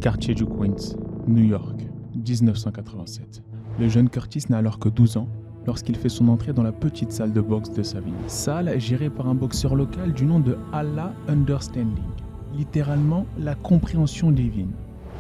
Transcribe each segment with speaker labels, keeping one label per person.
Speaker 1: Quartier du Queens, New York, 1987. Le jeune Curtis n'a alors que 12 ans lorsqu'il fait son entrée dans la petite salle de boxe de sa ville. Salle gérée par un boxeur local du nom de Allah Understanding, littéralement la compréhension divine.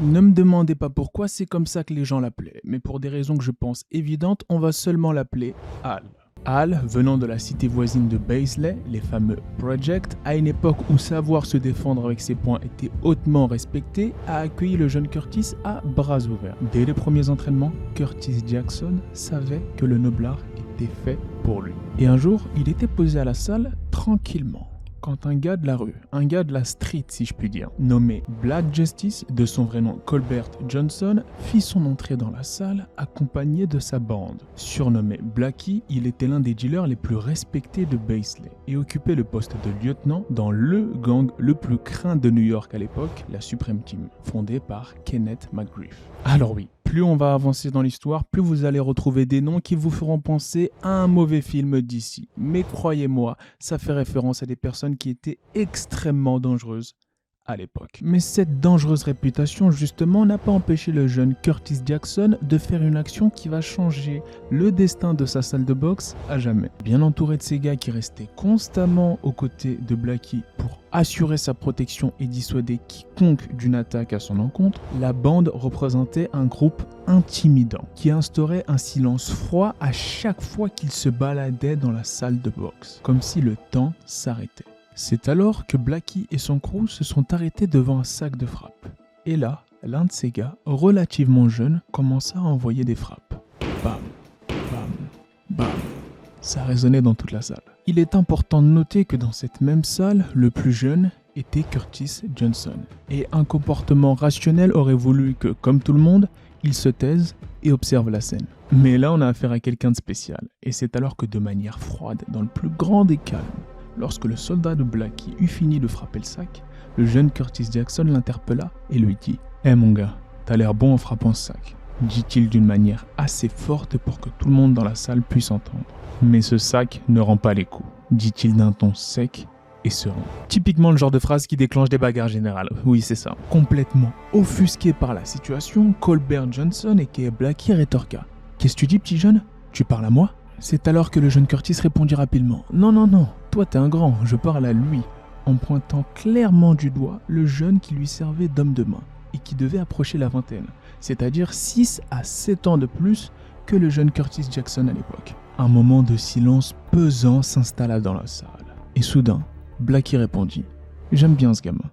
Speaker 1: Ne me demandez pas pourquoi c'est comme ça que les gens l'appelaient, mais pour des raisons que je pense évidentes, on va seulement l'appeler Al. Al, venant de la cité voisine de Baisley, les fameux Project, à une époque où savoir se défendre avec ses poings était hautement respecté, a accueilli le jeune Curtis à bras ouverts. Dès les premiers entraînements, Curtis Jackson savait que le noblard était fait pour lui. Et un jour, il était posé à la salle tranquillement, quand un gars de la rue, un gars de la street si je puis dire, nommé Black Justice, de son vrai nom Colbert Johnson, fit son entrée dans la salle accompagné de sa bande. Surnommé Blackie, il était l'un des dealers les plus respectés de Baisley et occupait le poste de lieutenant dans le gang le plus craint de New York à l'époque, la Supreme Team, fondée par Kenneth McGriff. Alors oui, plus on va avancer dans l'histoire, plus vous allez retrouver des noms qui vous feront penser à un mauvais film d'ici. Mais croyez-moi, ça fait référence à des personnes qui étaient extrêmement dangereuses à l'époque. Mais cette dangereuse réputation, justement, n'a pas empêché le jeune Curtis Jackson de faire une action qui va changer le destin de sa salle de boxe à jamais. Bien entouré de ces gars qui restaient constamment aux côtés de Blackie pour assurer sa protection et dissuader quiconque d'une attaque à son encontre, la bande représentait un groupe intimidant qui instaurait un silence froid à chaque fois qu'il se baladait dans la salle de boxe, comme si le temps s'arrêtait. C'est alors que Blackie et son crew se sont arrêtés devant un sac de frappes. Et là, l'un de ces gars, relativement jeune, commença à envoyer des frappes. Bam, bam, bam. Ça résonnait dans toute la salle. Il est important de noter que dans cette même salle, le plus jeune était Curtis Johnson. Et un comportement rationnel aurait voulu que, comme tout le monde, il se taise et observe la scène. Mais là, on a affaire à quelqu'un de spécial. Et c'est alors que de manière froide, dans le plus grand des calmes, lorsque le soldat de Blackie eut fini de frapper le sac, le jeune Curtis Jackson l'interpella et lui dit « Hé mon gars, t'as l'air bon en frappant ce sac », dit-il d'une manière assez forte pour que tout le monde dans la salle puisse entendre. « Mais ce sac ne rend pas les coups », dit-il d'un ton sec et serein. Typiquement le genre de phrase qui déclenche des bagarres générales. Oui, c'est ça. Complètement offusqué par la situation, Colbert Johnson aka Blackie rétorqua « Qu'est-ce que tu dis, petit jeune? Tu parles à moi ?» C'est alors que le jeune Curtis répondit rapidement « Non, non, non, toi t'es un grand, je parle à lui », en pointant clairement du doigt le jeune qui lui servait d'homme de main et qui devait approcher la vingtaine, c'est-à-dire 6 à 7 ans de plus que le jeune Curtis Jackson à l'époque. Un moment de silence pesant s'installa dans la salle. Et soudain, Blackie répondit « J'aime bien ce gamin »,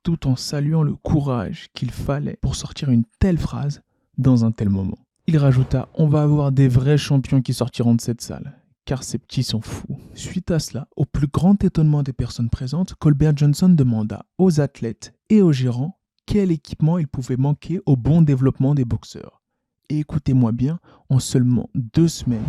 Speaker 1: tout en saluant le courage qu'il fallait pour sortir une telle phrase dans un tel moment. Il rajouta « On va avoir des vrais champions qui sortiront de cette salle, car ces petits sont fous. » Suite à cela, au plus grand étonnement des personnes présentes, Colbert Johnson demanda aux athlètes et aux gérants quel équipement il pouvait manquer au bon développement des boxeurs. Et écoutez-moi bien, en seulement 2 semaines,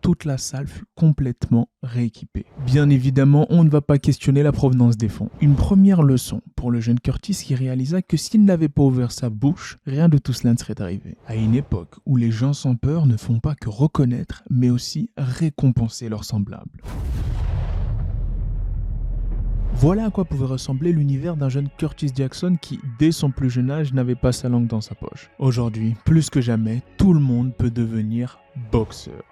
Speaker 1: toute la salle fut complètement rééquipée. Bien évidemment, on ne va pas questionner la provenance des fonds. Une première leçon pour le jeune Curtis qui réalisa que s'il n'avait pas ouvert sa bouche, rien de tout cela ne serait arrivé. À une époque où les gens sans peur ne font pas que reconnaître, mais aussi récompenser leurs semblables. Voilà à quoi pouvait ressembler l'univers d'un jeune Curtis Jackson qui, dès son plus jeune âge, n'avait pas sa langue dans sa poche. Aujourd'hui, plus que jamais, tout le monde peut devenir boxeur.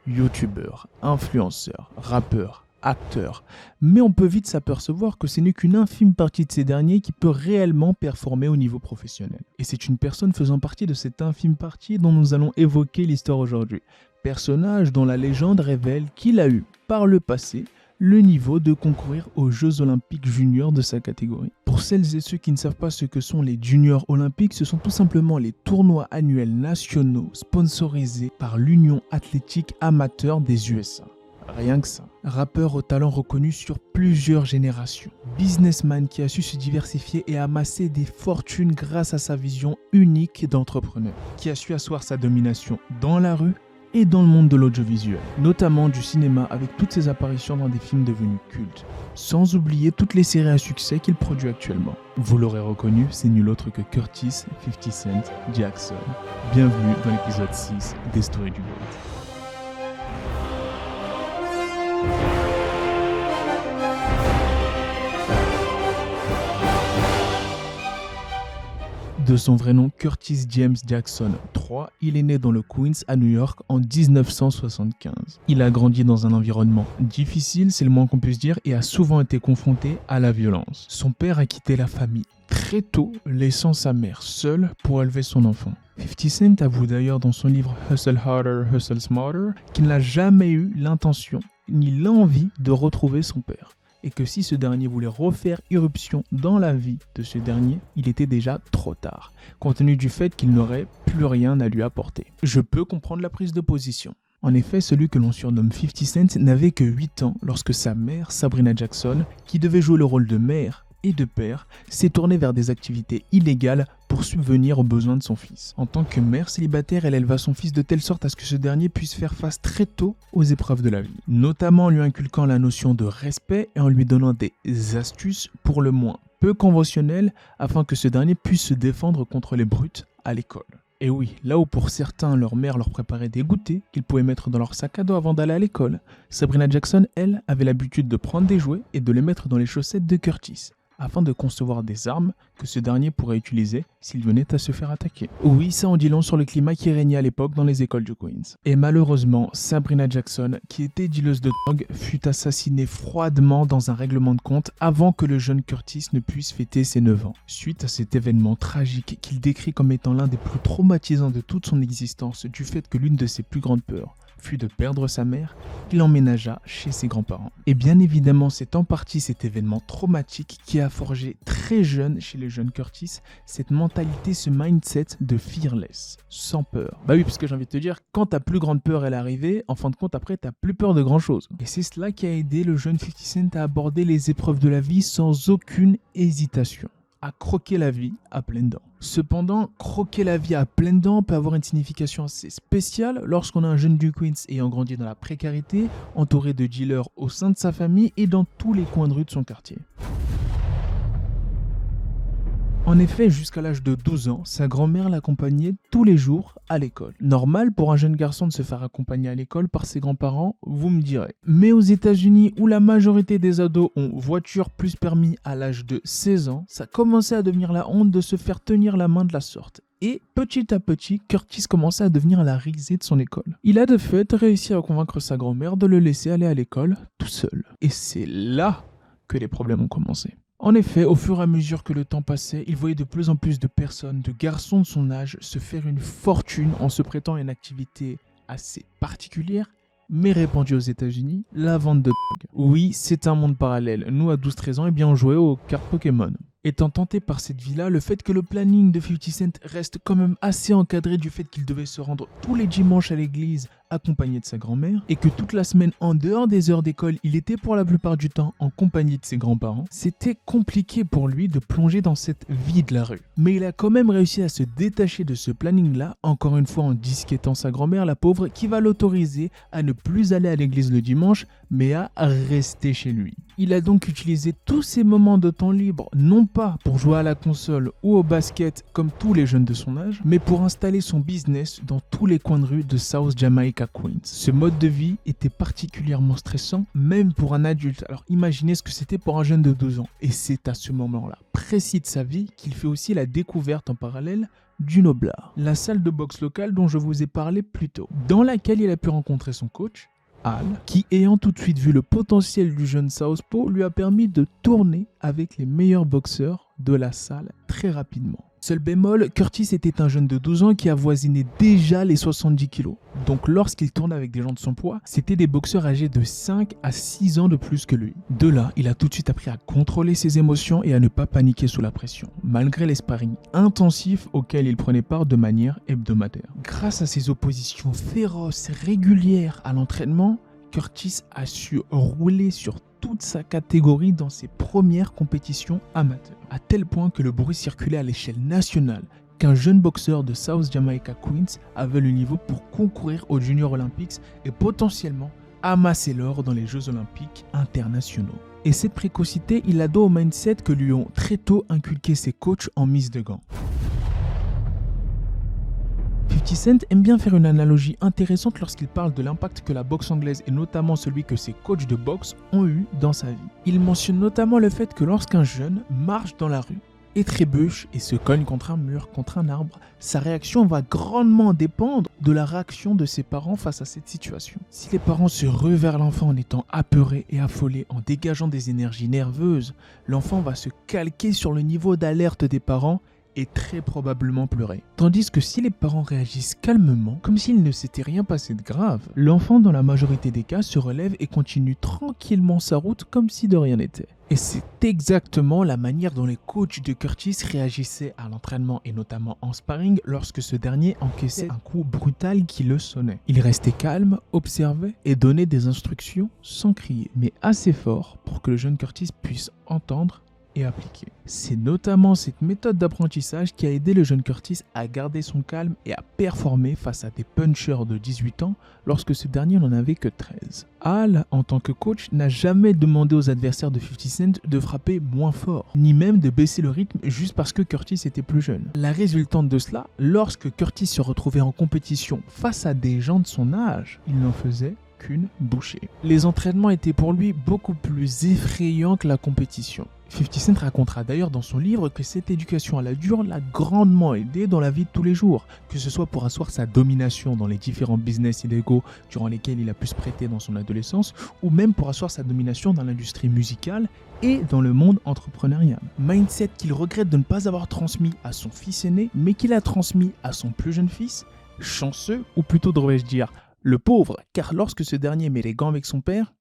Speaker 1: Youtubeur, influenceur, rappeur, acteur, mais on peut vite s'apercevoir que ce n'est qu'une infime partie de ces derniers qui peut réellement performer au niveau professionnel. Et c'est une personne faisant partie de cette infime partie dont nous allons évoquer l'histoire aujourd'hui. Personnage dont la légende révèle qu'il a eu, par le passé, le niveau de concourir aux Jeux Olympiques juniors de sa catégorie. Pour celles et ceux qui ne savent pas ce que sont les juniors olympiques, ce sont tout simplement les tournois annuels nationaux sponsorisés par l'Union athlétique amateur des USA. Rien que ça. Rappeur au talent reconnu sur plusieurs générations. Businessman qui a su se diversifier et amasser des fortunes grâce à sa vision unique d'entrepreneur. Qui a su asseoir sa domination dans la rue et dans le monde de l'audiovisuel, notamment du cinéma avec toutes ses apparitions dans des films devenus cultes, sans oublier toutes les séries à succès qu'il produit actuellement. Vous l'aurez reconnu, c'est nul autre que Curtis 50 Cent Jackson. Bienvenue dans l'épisode 6 des Stories du GOAT. De son vrai nom Curtis James Jackson III, il est né dans le Queens à New York en 1975. Il a grandi dans un environnement difficile, c'est le moins qu'on puisse dire, et a souvent été confronté à la violence. Son père a quitté la famille très tôt, laissant sa mère seule pour élever son enfant. 50 Cent avoue d'ailleurs dans son livre Hustle Harder, Hustle Smarter qu'il n'a jamais eu l'intention ni l'envie de retrouver son père, et que si ce dernier voulait refaire irruption dans la vie de ce dernier, il était déjà trop tard, compte tenu du fait qu'il n'aurait plus rien à lui apporter. Je peux comprendre la prise de position. En effet, celui que l'on surnomme 50 Cent n'avait que 8 ans lorsque sa mère, Sabrina Jackson, qui devait jouer le rôle de mère et de père, s'est tournée vers des activités illégales pour subvenir aux besoins de son fils. En tant que mère célibataire, elle éleva son fils de telle sorte à ce que ce dernier puisse faire face très tôt aux épreuves de la vie, notamment en lui inculquant la notion de respect et en lui donnant des astuces pour le moins peu conventionnelles afin que ce dernier puisse se défendre contre les brutes à l'école. Et oui, là où pour certains leur mère leur préparait des goûters qu'ils pouvaient mettre dans leur sac à dos avant d'aller à l'école, Sabrina Jackson, elle, avait l'habitude de prendre des jouets et de les mettre dans les chaussettes de Curtis, afin de concevoir des armes que ce dernier pourrait utiliser s'il venait à se faire attaquer. Oui, ça en dit long sur le climat qui régnait à l'époque dans les écoles du Queens. Et malheureusement, Sabrina Jackson, qui était dealeuse de drogue, fut assassinée froidement dans un règlement de compte avant que le jeune Curtis ne puisse fêter ses 9 ans. Suite à cet événement tragique qu'il décrit comme étant l'un des plus traumatisants de toute son existence, du fait que l'une de ses plus grandes peurs fut de perdre sa mère, il emménagea chez ses grands-parents. Et bien évidemment, c'est en partie cet événement traumatique qui a forgé très jeune chez le jeune Curtis cette mentalité, ce mindset de fearless, sans peur. Bah oui, parce que j'ai envie de te dire, quand ta plus grande peur est arrivée, en fin de compte, après, t'as plus peur de grand chose. Et c'est cela qui a aidé le jeune 50 Cent à aborder les épreuves de la vie sans aucune hésitation, à croquer la vie à pleines dents. Cependant, croquer la vie à pleines dents peut avoir une signification assez spéciale lorsqu'on est un jeune du Queens ayant grandi dans la précarité, entouré de dealers au sein de sa famille et dans tous les coins de rue de son quartier. En effet, jusqu'à l'âge de 12 ans, sa grand-mère l'accompagnait tous les jours à l'école. Normal pour un jeune garçon de se faire accompagner à l'école par ses grands-parents, vous me direz. Mais aux États-Unis, où la majorité des ados ont voiture plus permis à l'âge de 16 ans, ça commençait à devenir la honte de se faire tenir la main de la sorte. Et petit à petit, Curtis commençait à devenir la risée de son école. Il a de fait réussi à convaincre sa grand-mère de le laisser aller à l'école tout seul. Et c'est là que les problèmes ont commencé. En effet, au fur et à mesure que le temps passait, il voyait de plus en plus de personnes, de garçons de son âge, se faire une fortune en se prêtant à une activité assez particulière, mais répandue aux États-Unis, la vente de drogue. Oui, c'est un monde parallèle. Nous, à 12-13 ans, on jouait aux cartes Pokémon. Étant tenté par cette vie-là, le fait que le planning de 50 Cent reste quand même assez encadré du fait qu'il devait se rendre tous les dimanches à l'église accompagné de sa grand-mère et que toute la semaine en dehors des heures d'école, il était pour la plupart du temps en compagnie de ses grands-parents, c'était compliqué pour lui de plonger dans cette vie de la rue. Mais il a quand même réussi à se détacher de ce planning-là, encore une fois en disquettant sa grand-mère, la pauvre, qui va l'autoriser à ne plus aller à l'église le dimanche, mais à rester chez lui. Il a donc utilisé tous ses moments de temps libre, non pas pour jouer à la console ou au basket comme tous les jeunes de son âge, mais pour installer son business dans tous les coins de rue de South Jamaica Queens. Ce mode de vie était particulièrement stressant, même pour un adulte. Alors imaginez ce que c'était pour un jeune de 12 ans. Et c'est à ce moment-là précis de sa vie qu'il fait aussi la découverte en parallèle du Noblard, la salle de boxe locale dont je vous ai parlé plus tôt, dans laquelle il a pu rencontrer son coach, Al, qui ayant tout de suite vu le potentiel du jeune Southpaw, lui a permis de tourner avec les meilleurs boxeurs de la salle très rapidement. Seul bémol, Curtis était un jeune de 12 ans qui avoisinait déjà les 70 kilos. Donc lorsqu'il tournait avec des gens de son poids, c'était des boxeurs âgés de 5 à 6 ans de plus que lui. De là, il a tout de suite appris à contrôler ses émotions et à ne pas paniquer sous la pression, malgré les sparring intensifs auxquels il prenait part de manière hebdomadaire. Grâce à ses oppositions féroces, régulières à l'entraînement, Curtis a su rouler sur toute sa catégorie dans ses premières compétitions amateurs, à tel point que le bruit circulait à l'échelle nationale qu'un jeune boxeur de South Jamaica Queens avait le niveau pour concourir aux Junior Olympics et potentiellement amasser l'or dans les Jeux Olympiques internationaux. Et cette précocité, il la doit au mindset que lui ont très tôt inculqué ses coachs en mise de gants. 50 Cent aime bien faire une analogie intéressante lorsqu'il parle de l'impact que la boxe anglaise et notamment celui que ses coachs de boxe ont eu dans sa vie. Il mentionne notamment le fait que lorsqu'un jeune marche dans la rue, et trébuche et se cogne contre un mur, contre un arbre, sa réaction va grandement dépendre de la réaction de ses parents face à cette situation. Si les parents se ruent vers l'enfant en étant apeurés et affolés, en dégageant des énergies nerveuses, l'enfant va se calquer sur le niveau d'alerte des parents et très probablement pleurer. Tandis que si les parents réagissent calmement, comme s'il ne s'était rien passé de grave, l'enfant dans la majorité des cas se relève et continue tranquillement sa route comme si de rien n'était. Et c'est exactement la manière dont les coachs de Curtis réagissaient à l'entraînement et notamment en sparring lorsque ce dernier encaissait un coup brutal qui le sonnait. Il restait calme, observait et donnait des instructions sans crier, mais assez fort pour que le jeune Curtis puisse entendre et appliquer. C'est notamment cette méthode d'apprentissage qui a aidé le jeune Curtis à garder son calme et à performer face à des punchers de 18 ans lorsque ce dernier n'en avait que 13. Al, en tant que coach, n'a jamais demandé aux adversaires de 50 Cent de frapper moins fort, ni même de baisser le rythme juste parce que Curtis était plus jeune. La résultante de cela, lorsque Curtis se retrouvait en compétition face à des gens de son âge, il n'en faisait qu'une bouchée. Les entraînements étaient pour lui beaucoup plus effrayants que la compétition. 50 Cent racontera d'ailleurs dans son livre que cette éducation à la dure l'a grandement aidé dans la vie de tous les jours, que ce soit pour asseoir sa domination dans les différents business illégaux durant lesquels il a pu se prêter dans son adolescence, ou même pour asseoir sa domination dans l'industrie musicale et dans le monde entrepreneurial. Mindset qu'il regrette de ne pas avoir transmis à son fils aîné, mais qu'il a transmis à son plus jeune fils, chanceux, ou plutôt devrais-je dire le pauvre, car lorsque ce dernier met les gants avec son père,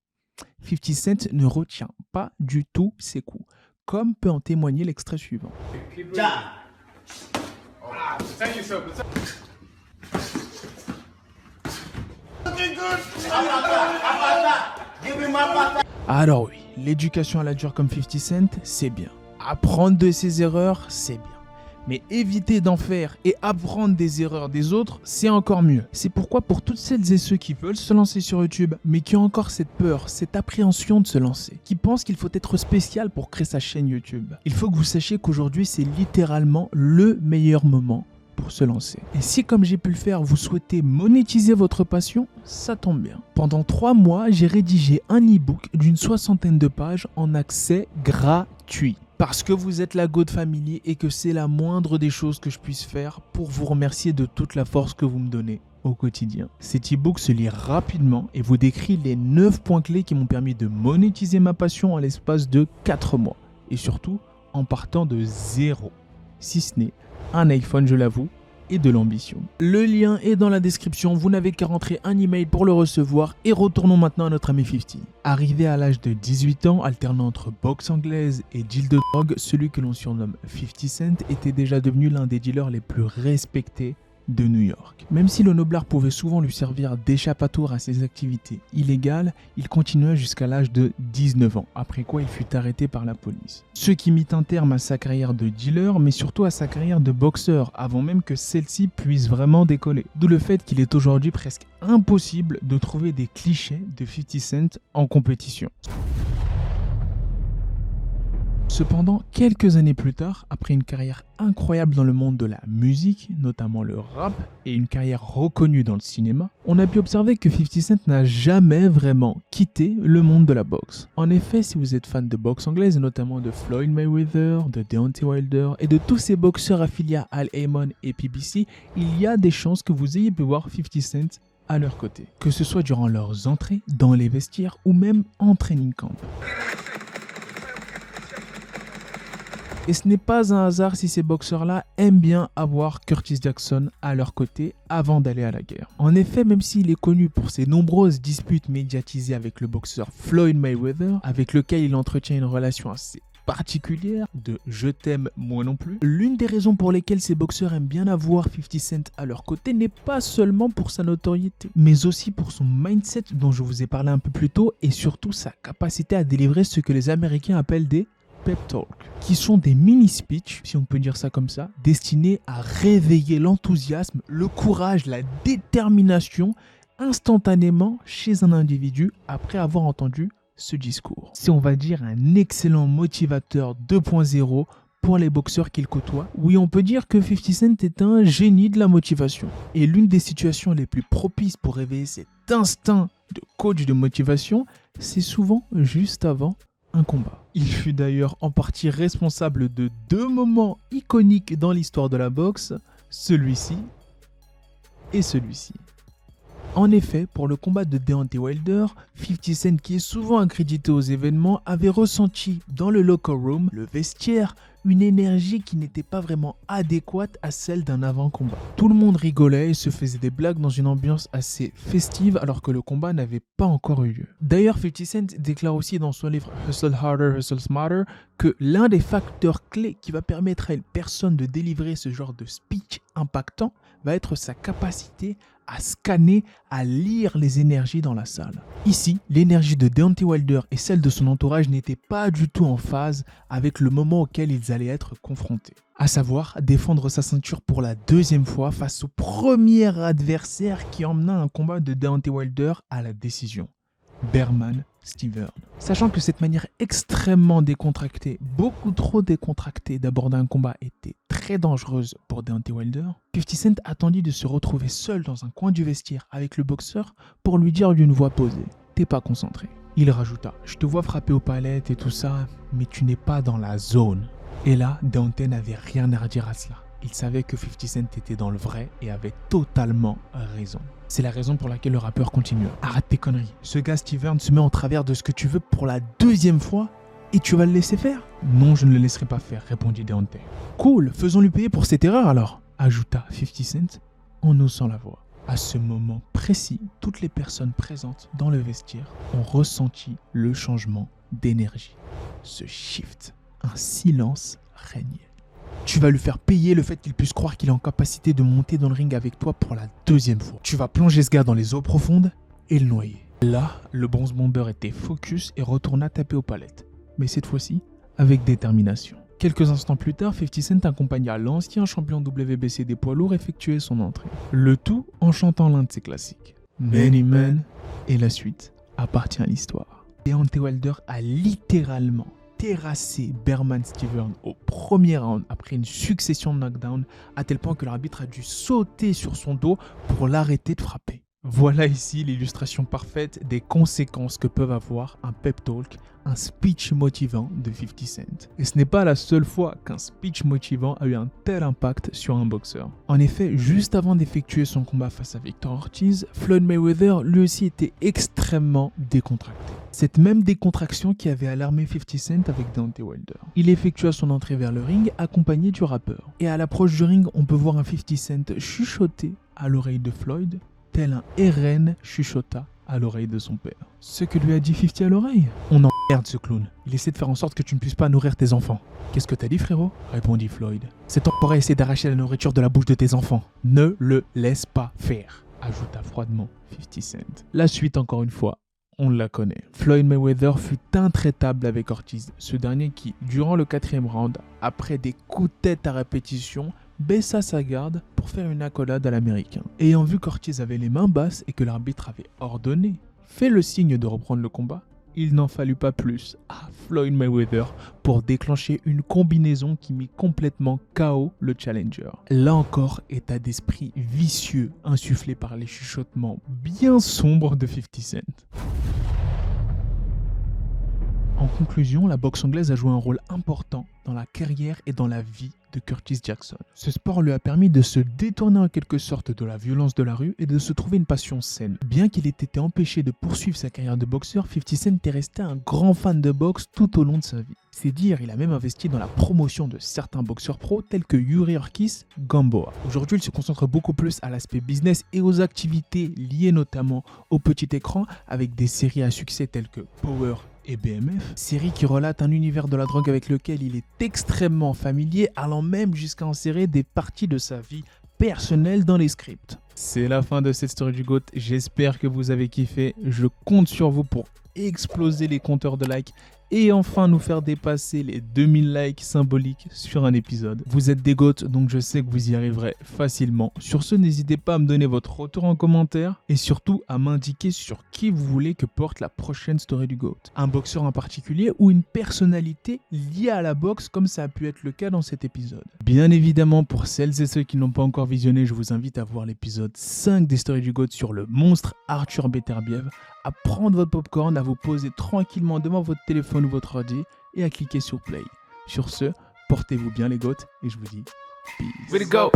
Speaker 1: 50 Cent ne retient pas du tout ses coups, comme peut en témoigner l'extrait suivant. Alors oui, l'éducation à la dure comme 50 Cent, c'est bien. Apprendre de ses erreurs, c'est bien. Mais éviter d'en faire et apprendre des erreurs des autres, c'est encore mieux. C'est pourquoi pour toutes celles et ceux qui veulent se lancer sur YouTube, mais qui ont encore cette peur, cette appréhension de se lancer, qui pensent qu'il faut être spécial pour créer sa chaîne YouTube, il faut que vous sachiez qu'aujourd'hui c'est littéralement le meilleur moment pour se lancer. Et si comme j'ai pu le faire, vous souhaitez monétiser votre passion, ça tombe bien. Pendant 3 mois, j'ai rédigé un e-book d'une 60aine de pages en accès gratuit. Parce que vous êtes la GOAT Family et que c'est la moindre des choses que je puisse faire pour vous remercier de toute la force que vous me donnez au quotidien. Cet e-book se lit rapidement et vous décrit les 9 points clés qui m'ont permis de monétiser ma passion en l'espace de 4 mois. Et surtout, en partant de zéro. Si ce n'est un iPhone, je l'avoue, et de l'ambition. Le lien est dans la description, vous n'avez qu'à rentrer un email pour le recevoir et retournons maintenant à notre ami 50. Arrivé à l'âge de 18 ans, alternant entre boxe anglaise et deal de drogue, celui que l'on surnomme 50 Cent était déjà devenu l'un des dealers les plus respectés de New York. Même si le noblard pouvait souvent lui servir d'échappatoire à ses activités illégales, il continua jusqu'à l'âge de 19 ans, après quoi il fut arrêté par la police. Ce qui mit un terme à sa carrière de dealer, mais surtout à sa carrière de boxeur, avant même que celle-ci puisse vraiment décoller. D'où le fait qu'il est aujourd'hui presque impossible de trouver des clichés de 50 Cent en compétition. Cependant, quelques années plus tard, après une carrière incroyable dans le monde de la musique, notamment le rap, et une carrière reconnue dans le cinéma, on a pu observer que 50 Cent n'a jamais vraiment quitté le monde de la boxe. En effet, si vous êtes fan de boxe anglaise, notamment de Floyd Mayweather, de Deontay Wilder, et de tous ces boxeurs affiliés à Al Haymon et PBC, il y a des chances que vous ayez pu voir 50 Cent à leur côté, que ce soit durant leurs entrées, dans les vestiaires, ou même en training camp. Et ce n'est pas un hasard si ces boxeurs-là aiment bien avoir Curtis Jackson à leur côté avant d'aller à la guerre. En effet, même s'il est connu pour ses nombreuses disputes médiatisées avec le boxeur Floyd Mayweather, avec lequel il entretient une relation assez particulière de « je t'aime, moi non plus », l'une des raisons pour lesquelles ces boxeurs aiment bien avoir 50 Cent à leur côté n'est pas seulement pour sa notoriété, mais aussi pour son mindset dont je vous ai parlé un peu plus tôt et surtout sa capacité à délivrer ce que les Américains appellent des pep talk, qui sont des mini-speeches, si on peut dire ça comme ça, destinés à réveiller l'enthousiasme, le courage, la détermination instantanément chez un individu après avoir entendu ce discours. C'est, on va dire, un excellent motivateur 2.0 pour les boxeurs qu'il côtoie. Oui, on peut dire que 50 Cent est un génie de la motivation. Et l'une des situations les plus propices pour réveiller cet instinct de coach de motivation, c'est souvent juste avant un combat. Il fut d'ailleurs en partie responsable de 2 moments iconiques dans l'histoire de la boxe, celui-ci et celui-ci. En effet, pour le combat de Deontay Wilder, 50 Cent, qui est souvent accrédité aux événements, avait ressenti dans le locker room, le vestiaire, une énergie qui n'était pas vraiment adéquate à celle d'un avant-combat. Tout le monde rigolait et se faisait des blagues dans une ambiance assez festive alors que le combat n'avait pas encore eu lieu. D'ailleurs, 50 Cent déclare aussi dans son livre Hustle Harder, Hustle Smarter que l'un des facteurs clés qui va permettre à une personne de délivrer ce genre de speech impactant va être sa capacité à scanner, à lire les énergies dans la salle. Ici, l'énergie de Deontay Wilder et celle de son entourage n'étaient pas du tout en phase avec le moment auquel ils allaient être confrontés. À savoir, défendre sa ceinture pour la 2e fois face au premier adversaire qui emmena un combat de Deontay Wilder à la décision. Bermane Stiverne. Sachant que cette manière extrêmement décontractée, beaucoup trop décontractée d'aborder un combat était très dangereuse pour Deontay Wilder, 50 Cent attendit de se retrouver seul dans un coin du vestiaire avec le boxeur pour lui dire d'une voix posée « T'es pas concentré ». Il rajouta « Je te vois frapper aux palettes et tout ça, mais tu n'es pas dans la zone ». Et là, Deontay n'avait rien à redire à cela. Il savait que 50 Cent était dans le vrai et avait totalement raison. C'est la raison pour laquelle le rappeur continue. Arrête tes conneries. Ce gars Stiverne se met en travers de ce que tu veux pour la 2e fois et tu vas le laisser faire? Non, je ne le laisserai pas faire, répondit Deontay. Cool, faisons-lui payer pour cette erreur alors, ajouta 50 Cent en haussant la voix. À ce moment précis, toutes les personnes présentes dans le vestiaire ont ressenti le changement d'énergie. Ce shift, un silence régnait. Tu vas lui faire payer le fait qu'il puisse croire qu'il est en capacité de monter dans le ring avec toi pour la 2e fois. Tu vas plonger ce gars dans les eaux profondes et le noyer. Là, le bronze bomber était focus et retourna taper aux palettes. Mais cette fois-ci, avec détermination. Quelques instants plus tard, 50 Cent accompagna l'ancien champion WBC des poids lourds effectuer son entrée. Le tout en chantant l'un de ses classiques. Many Men, et la suite appartient à l'histoire. Deontay Wilder a littéralement terrassé Bermane Stiverne au premier round après une succession de knockdowns à tel point que l'arbitre a dû sauter sur son dos pour l'arrêter de frapper. Voilà ici l'illustration parfaite des conséquences que peuvent avoir un pep talk, un speech motivant de 50 Cent. Et ce n'est pas la seule fois qu'un speech motivant a eu un tel impact sur un boxeur. En effet, juste avant d'effectuer son combat face à Victor Ortiz, Floyd Mayweather lui aussi était extrêmement décontracté. Cette même décontraction qui avait alarmé 50 Cent avec Deontay Wilder. Il effectua son entrée vers le ring accompagné du rappeur. Et à l'approche du ring, on peut voir un 50 Cent chuchoter à l'oreille de Floyd, tel un RN chuchota à l'oreille de son père. Ce que lui a dit 50 à l'oreille? On emmerde ce clown. Il essaie de faire en sorte que tu ne puisses pas nourrir tes enfants. Qu'est-ce que t'as dit, frérot? Répondit Floyd. Cet enfoiré essaie d'arracher la nourriture de la bouche de tes enfants. Ne le laisse pas faire, ajouta froidement 50 Cent. La suite, encore une fois, on la connaît. Floyd Mayweather fut intraitable avec Ortiz, ce dernier qui, durant le 4e round, après des coups de tête à répétition, baissa sa garde pour faire une accolade à l'américain. Ayant vu qu'Ortiz avait les mains basses et que l'arbitre avait ordonné, fait le signe de reprendre le combat, il n'en fallut pas plus à Floyd Mayweather pour déclencher une combinaison qui mit complètement KO le challenger. Là encore, état d'esprit vicieux insufflé par les chuchotements bien sombres de 50 Cent. En conclusion, la boxe anglaise a joué un rôle important dans la carrière et dans la vie de Curtis Jackson. Ce sport lui a permis de se détourner en quelque sorte de la violence de la rue et de se trouver une passion saine. Bien qu'il ait été empêché de poursuivre sa carrière de boxeur, 50 Cent est resté un grand fan de boxe tout au long de sa vie. C'est dire, il a même investi dans la promotion de certains boxeurs pros tels que Yuri Ortiz, Gamboa. Aujourd'hui, il se concentre beaucoup plus à l'aspect business et aux activités liées notamment au petit écran avec des séries à succès telles que Power et BMF, série qui relate un univers de la drogue avec lequel il est extrêmement familier, allant même jusqu'à insérer des parties de sa vie personnelle dans les scripts. C'est la fin de cette story du GOAT, j'espère que vous avez kiffé, je compte sur vous pour exploser les compteurs de likes et enfin nous faire dépasser les 2000 likes symboliques sur un épisode. Vous êtes des GOAT, donc je sais que vous y arriverez facilement. Sur ce, n'hésitez pas à me donner votre retour en commentaire et surtout à m'indiquer sur qui vous voulez que porte la prochaine story du GOAT. Un boxeur en particulier ou une personnalité liée à la boxe comme ça a pu être le cas dans cet épisode. Bien évidemment, pour celles et ceux qui n'ont pas encore visionné, je vous invite à voir l'épisode 5 des stories du GOAT sur le monstre Arthur Beterbiev, à prendre votre popcorn, à vous poser tranquillement devant votre téléphone téléphone ou votre ordi et à cliquer sur play. Sur ce, portez-vous bien les goats et je vous dis peace.
Speaker 2: Way to go.